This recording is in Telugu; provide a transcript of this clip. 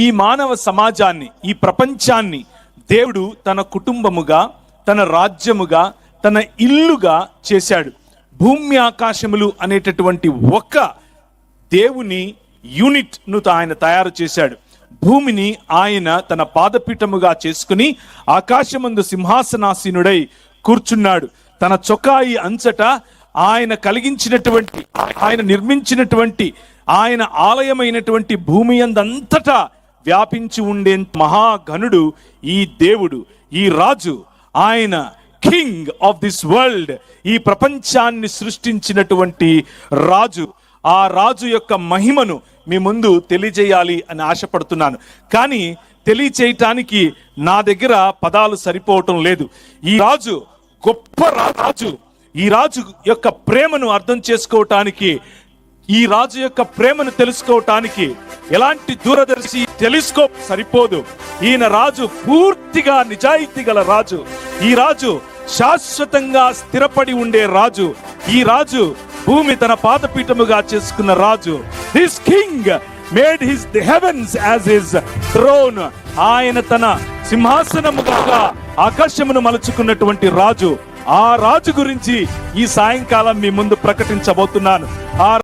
ఈ మానవ సమాజాన్ని, ఈ ప్రపంచాన్ని దేవుడు తన కుటుంబముగా, తన రాజ్యముగా, తన ఇల్లుగా చేశాడు. భూమి ఆకాశములు అనేటటువంటి ఒక దేవుని యూనిట్ను ఆయన తయారు చేశాడు. భూమిని ఆయన తన పాదపీఠముగా చేసుకుని ఆకాశమందు సింహాసనాసీనుడై కూర్చున్నాడు. తన చొక్కాయి అంచట ఆయన కలిగించినటువంటి, ఆయన నిర్మించినటువంటి, ఆయన ఆలయమైనటువంటి భూమి అందంతటా వ్యాపించి ఉండే మహాఘనుడు ఈ దేవుడు, ఈ రాజు. ఆయన కింగ్ ఆఫ్ దిస్ వరల్డ్, ఈ ప్రపంచాన్ని సృష్టించినటువంటి రాజు. ఆ రాజు యొక్క మహిమను మీ ముందు తెలియజేయాలి అని ఆశపడుతున్నాను. కానీ తెలియచేయటానికి నా దగ్గర పదాలు సరిపోవటం లేదు. ఈ రాజు గొప్ప రాజు. ఈ రాజు యొక్క ప్రేమను అర్థం చేసుకోవటానికి, ఈ రాజు యొక్క ప్రేమను తెలుసుకోవటానికి ఎలాంటి దూరదర్శి టెలిస్కోప్ సరిపోదు. ఈయన రాజు పూర్తిగా నిజాయితీ గల రాజు. ఈ రాజు శాశ్వతంగా స్థిరపడి ఉండే రాజు. ఈ రాజు భూమి తన పాదపీఠముగా చేసుకున్న రాజు. This king made his heavens as his throne. ఆయన తన సింహాసనముగా ఆకాశమును మలుచుకున్నటువంటి రాజు. ఆ రాజు గురించి ఈ సాయంకాలం మీ ముందు ప్రకటించబోతున్నాను. ఆ